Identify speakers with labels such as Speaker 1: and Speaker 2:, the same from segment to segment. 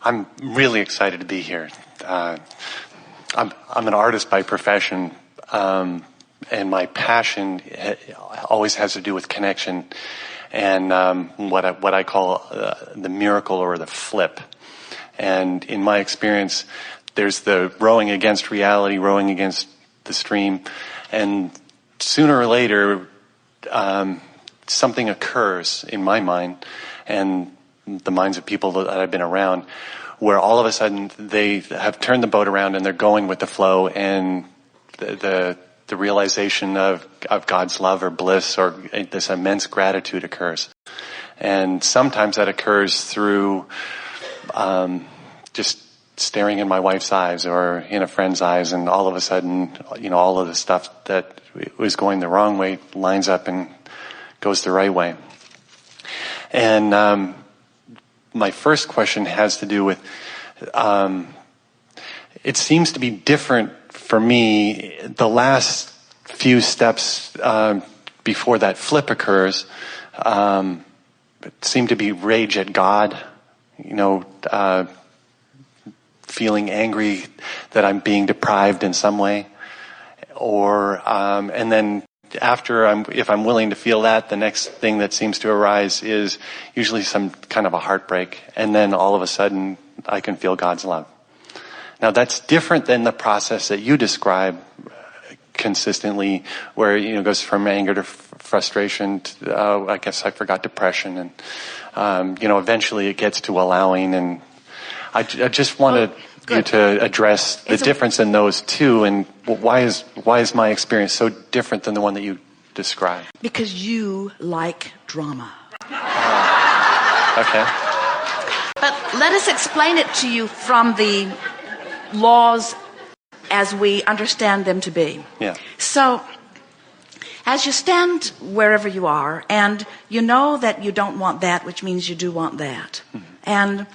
Speaker 1: I'm really excited to be here. I'm an artist by profession, and my passion always has to do with connection and what I call the miracle or the flip. And in my experience, there's the rowing against reality, rowing against the stream, and sooner or later, something occurs in my mind and the minds of people that I've been around, where all of a sudden they have turned the boat around and they're going with the flow, and the realization of God's love or bliss or this immense gratitude occurs. And sometimes that occurs through just staring in my wife's eyes or in a friend's eyes, and all of a sudden, all of the stuff that was going the wrong way lines up and goes the right way. And my first question has to do with, it seems to be different for me. The last few steps before that flip occurs seem to be rage at God, feeling angry that I'm being deprived in some way, or and then after, if I'm willing to feel that, the next thing that seems to arise is usually some kind of a heartbreak, and then all of a sudden I can feel God's love. Now that's different than the process that you describe consistently, where it goes from anger to frustration to, I guess I forgot, depression, and eventually it gets to allowing. And I just wanted you to address the difference in those two, and why is my experience so different than the one that you described?
Speaker 2: Because you like drama.
Speaker 1: Okay.
Speaker 2: But let us explain it to you from the laws as we understand them to be.
Speaker 1: Yeah.
Speaker 2: So, as you stand wherever you are, and you know that you don't want that, which means you do want that. Mm-hmm. And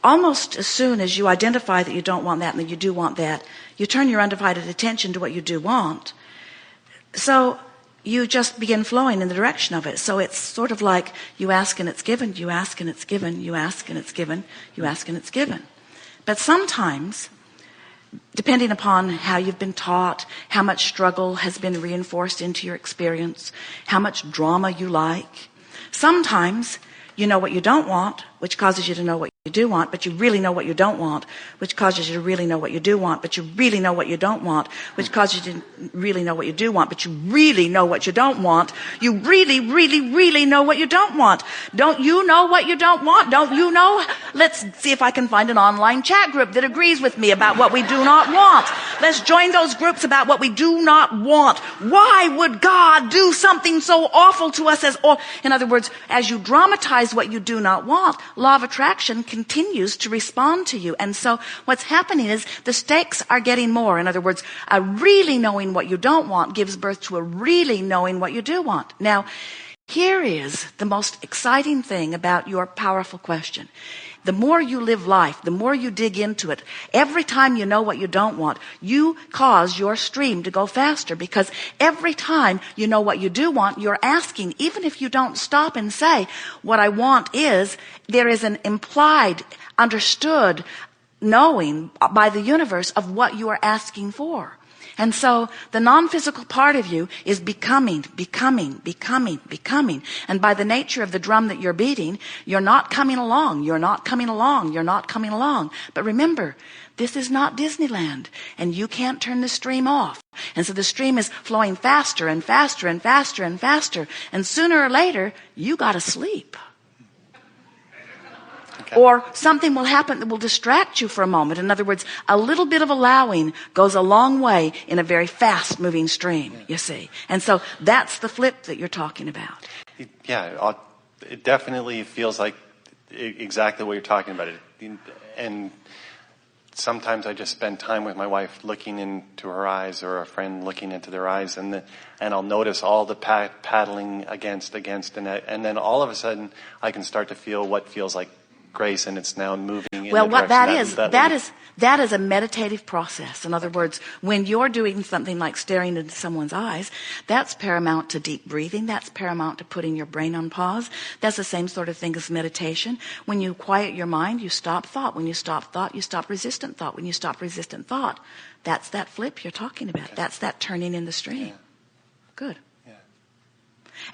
Speaker 2: almost as soon as you identify that you don't want that and that you do want that, you turn your undivided attention to what you do want. So you just begin flowing in the direction of it. So it's sort of like you ask and it's given, you ask and it's given, you ask and it's given, you ask and it's given. But sometimes, depending upon how you've been taught, how much struggle has been reinforced into your experience, how much drama you like, sometimes you know what you don't want, which causes you to know what you do want, but you really know what you don't want, which causes you to really know what you do want, but you really know what you don't want, which causes you to really know what you do want, but you really know what you don't want. You really, really, really know what you don't want. Don't you know what you don't want? Don't you know? Let's see if I can find an online chat group that agrees with me about what we do not want. Let's join those groups about what we do not want. Why would God do something so awful to us? In other words, as you dramatize what you do not want, law of attraction continues to respond to you. And so what's happening is the stakes are getting more. In other words, a really knowing what you don't want gives birth to a really knowing what you do want. Now, here is the most exciting thing about your powerful question. The more you live life, the more you dig into it, every time you know what you don't want, you cause your stream to go faster, because every time you know what you do want, you're asking, even if you don't stop and say, what I want is, there is an implied, understood knowing by the universe of what you are asking for. And so the non-physical part of you is becoming. And by the nature of the drum that you're beating, you're not coming along. But remember, this is not Disneyland, and you can't turn the stream off. And so the stream is flowing faster and faster and faster and faster. And sooner or later, you gotta sleep. Or something will happen that will distract you for a moment. In other words, a little bit of allowing goes a long way in a very fast moving stream, you see. And so that's the flip that you're talking about.
Speaker 1: Yeah, it definitely feels like exactly what you're talking about. And sometimes I just spend time with my wife looking into her eyes, or a friend looking into their eyes, and I'll notice all the paddling against, and then all of a sudden I can start to feel what feels like grace, and it's now moving in
Speaker 2: Well,
Speaker 1: the
Speaker 2: what
Speaker 1: direction
Speaker 2: that is a meditative process. In other words, when you're doing something like staring into someone's eyes, that's paramount to deep breathing. That's paramount to putting your brain on pause. That's the same sort of thing as meditation. When you quiet your mind, you stop thought. When you stop thought, you stop resistant thought. When you stop resistant thought, that's that flip you're talking about. Okay. That's that turning in the stream. Yeah. Good. Yeah.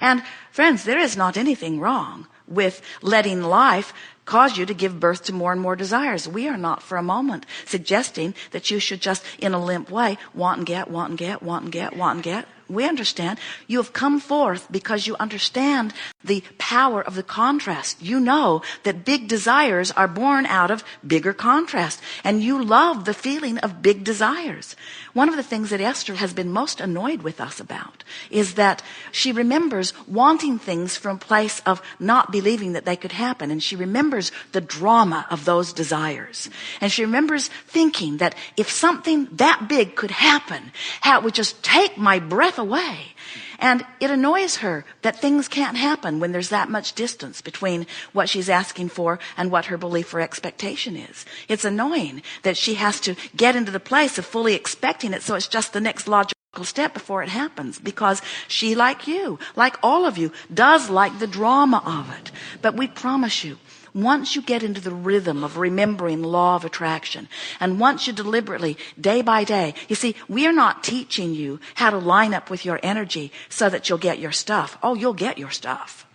Speaker 2: And friends, there is not anything wrong with letting life cause you to give birth to more and more desires. We are not for a moment suggesting that you should just, in a limp way, want and get, want and get, want and get, want and get. We understand. You have come forth because you understand the power of the contrast. You know that big desires are born out of bigger contrast. And you love the feeling of big desires. One of the things that Esther has been most annoyed with us about is that she remembers wanting things from a place of not believing that they could happen. And she remembers the drama of those desires. And she remembers thinking that if something that big could happen, how it would just take my breath away. And it annoys her that things can't happen when there's that much distance between what she's asking for and what her belief or expectation is. It's annoying that she has to get into the place of fully expecting it, so it's just the next logical step before it happens, because she, like you, like all of you, does like the drama of it. But we promise you, once you get into the rhythm of remembering the law of attraction, and once you deliberately, day by day, you see, we are not teaching you how to line up with your energy so that you'll get your stuff. Oh, you'll get your stuff.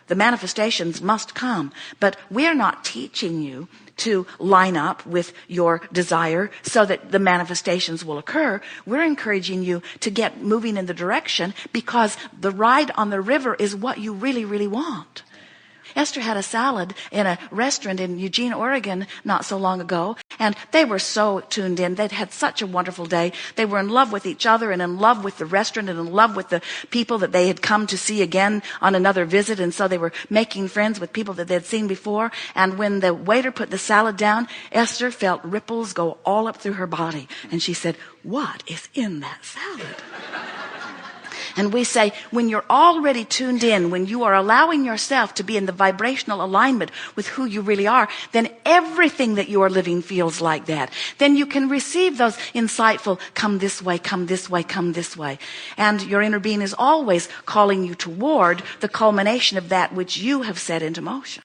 Speaker 2: The manifestations must come, but we are not teaching you to line up with your desire so that the manifestations will occur. We're encouraging you to get moving in the direction, because the ride on the river is what you really, really want. Esther had a salad in a restaurant in Eugene, Oregon, not so long ago, and they were so tuned in. They'd had such a wonderful day. They were in love with each other and in love with the restaurant and in love with the people that they had come to see again on another visit, and so they were making friends with people that they'd seen before. And when the waiter put the salad down, Esther felt ripples go all up through her body, and she said, "What is in that salad?" And we say, when you're already tuned in, when you are allowing yourself to be in the vibrational alignment with who you really are, then everything that you are living feels like that. Then you can receive those insightful, come this way, come this way, come this way. And your inner being is always calling you toward the culmination of that which you have set into motion.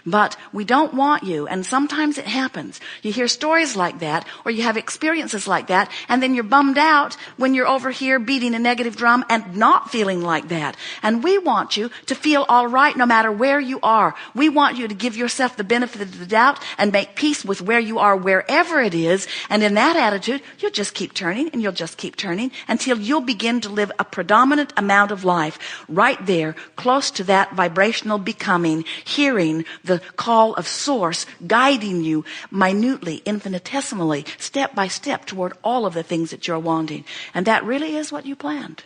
Speaker 2: But we don't want you, and sometimes it happens. You hear stories like that, or you have experiences like that, and then you're bummed out when you're over here beating a negative drum and not feeling like that. And we want you to feel all right no matter where you are. We want you to give yourself the benefit of the doubt and make peace with where you are, wherever it is. And in that attitude, you'll just keep turning, and you'll just keep turning until you'll begin to live a predominant amount of life right there, close to that vibrational becoming, hearing the call of source guiding you minutely, infinitesimally, step by step toward all of the things that you're wanting. And that really is what you planned.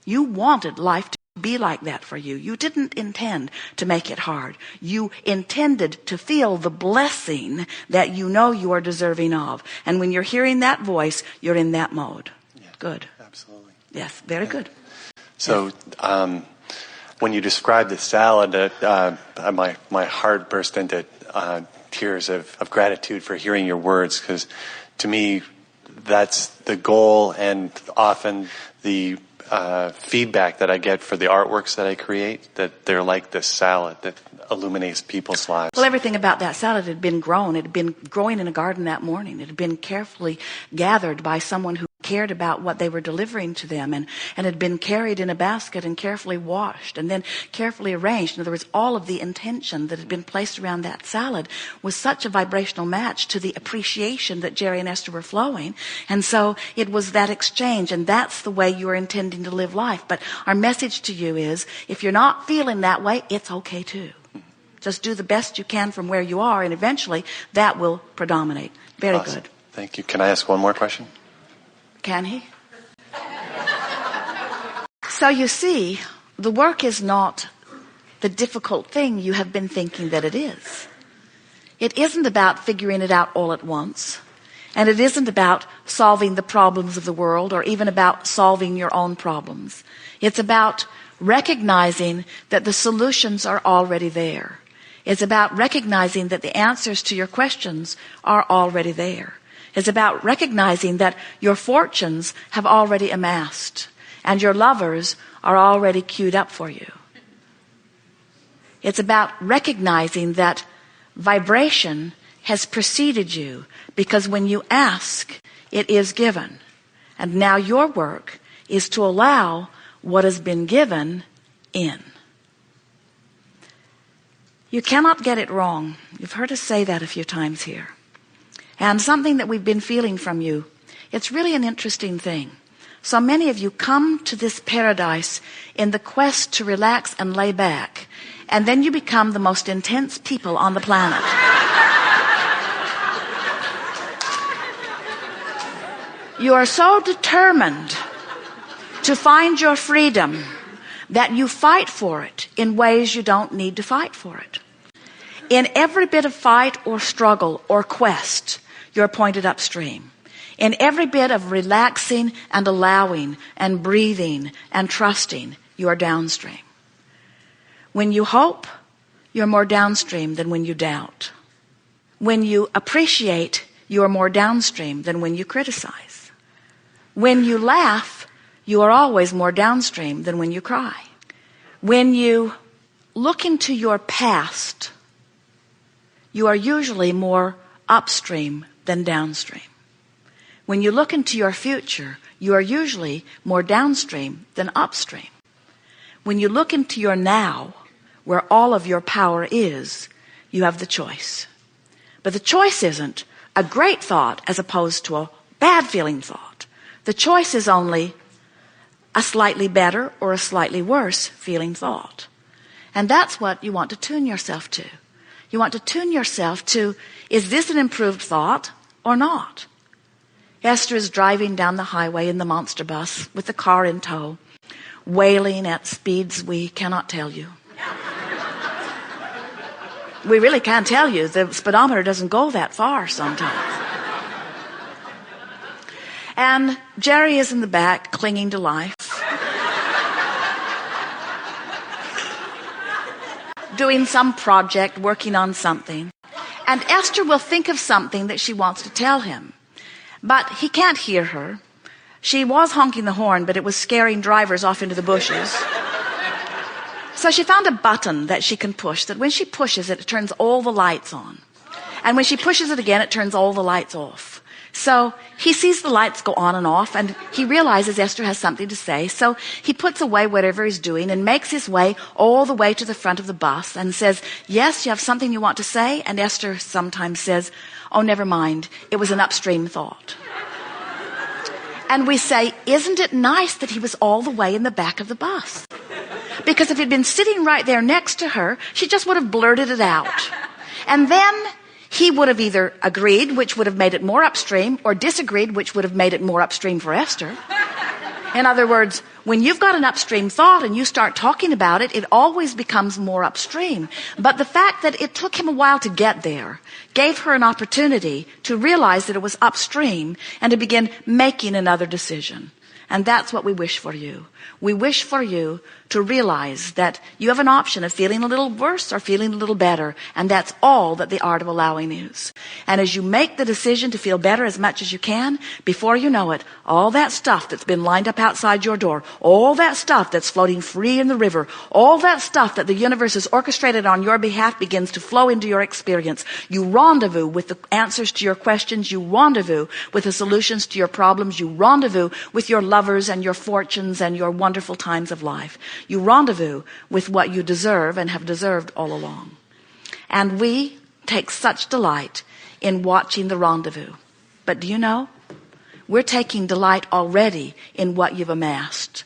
Speaker 2: You wanted life to be like that for you. You didn't intend to make it hard. You intended to feel the blessing that you know you are deserving of. And when you're hearing that voice, you're in that mode. Yeah, good.
Speaker 1: Absolutely.
Speaker 2: Yes, very good.
Speaker 1: So, when you described the salad, my heart burst into tears of gratitude for hearing your words, because to me, that's the goal, and often the feedback that I get for the artworks that I create, that they're like this salad that illuminates people's lives.
Speaker 2: Well, everything about that salad had been grown. It had been growing in a garden that morning. It had been carefully gathered by someone who cared about what they were delivering to them, and had been carried in a basket and carefully washed and then carefully arranged. In other words, all of the intention that had been placed around that salad was such a vibrational match to the appreciation that Jerry and Esther were flowing. And so it was that exchange, and that's the way you are intending to live life. But our message to you is, if you're not feeling that way, it's okay too. Just do the best you can from where you are, and eventually that will predominate. Very awesome. Good.
Speaker 1: Thank you. Can I ask one more question?
Speaker 2: Can he? So you see, the work is not the difficult thing you have been thinking that it is. It isn't about figuring it out all at once. And it isn't about solving the problems of the world, or even about solving your own problems. It's about recognizing that the solutions are already there. It's about recognizing that the answers to your questions are already there. It's about recognizing that your fortunes have already amassed and your lovers are already queued up for you. It's about recognizing that vibration has preceded you, because when you ask, it is given. And now your work is to allow what has been given in. You cannot get it wrong. You've heard us say that a few times here. And something that we've been feeling from you, it's really an interesting thing. So many of you come to this paradise in the quest to relax and lay back, and then you become the most intense people on the planet. You are so determined to find your freedom that you fight for it in ways you don't need to fight for it. In every bit of fight or struggle or quest, you're pointed upstream. In every bit of relaxing and allowing and breathing and trusting, you are downstream. When you hope, you're more downstream than when you doubt. When you appreciate, you are more downstream than when you criticize. When you laugh, you are always more downstream than when you cry. When you look into your past, you are usually more upstream than downstream. When you look into your future, you are usually more downstream than upstream. When you look into your now, where all of your power is, you have the choice. But the choice isn't a great thought as opposed to a bad feeling thought. The choice is only a slightly better or a slightly worse feeling thought. And that's what you want to tune yourself to. You want to tune yourself to, is this an improved thought or not? Esther is driving down the highway in the monster bus with the car in tow, wailing at speeds we cannot tell you. We really can't tell you. The speedometer doesn't go that far sometimes. And Jerry is in the back, clinging to life, doing some project, working on something. And Esther will think of something that she wants to tell him. But he can't hear her. She was honking the horn, but it was scaring drivers off into the bushes. So she found a button that she can push, that when she pushes it, it turns all the lights on. And when she pushes it again, it turns all the lights off. So he sees the lights go on and off, and he realizes Esther has something to say. So he puts away whatever he's doing and makes his way all the way to the front of the bus and says, yes, you have something you want to say? And Esther sometimes says, oh, never mind. It was an upstream thought. And we say, isn't it nice that he was all the way in the back of the bus? Because if he'd been sitting right there next to her, she just would have blurted it out. And then he would have either agreed, which would have made it more upstream, or disagreed, which would have made it more upstream for Esther. In other words, when you've got an upstream thought and you start talking about it, it always becomes more upstream. But the fact that it took him a while to get there gave her an opportunity to realize that it was upstream and to begin making another decision. And that's what we wish for you. We wish for you to realize that you have an option of feeling a little worse or feeling a little better. And that's all that the art of allowing is. And as you make the decision to feel better as much as you can, before you know it, all that stuff that's been lined up outside your door, all that stuff that's floating free in the river, all that stuff that the universe has orchestrated on your behalf begins to flow into your experience. You rendezvous with the answers to your questions. You rendezvous with the solutions to your problems. You rendezvous with your lovers and your fortunes and your wonderful times of life. You rendezvous with what you deserve and have deserved all along. And we take such delight in watching the rendezvous. But do you know? We're taking delight already in what you've amassed.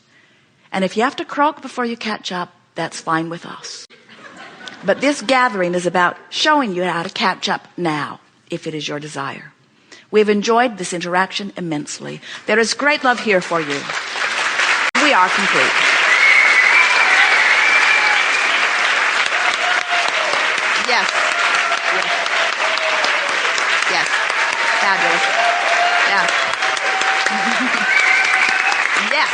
Speaker 2: And if you have to croak before you catch up, that's fine with us. But this gathering is about showing you how to catch up now, if it is your desire. We've enjoyed this interaction immensely. There is great love here for you. We are complete. Yes. Yes. Yes. Fabulous. Yeah. Yes.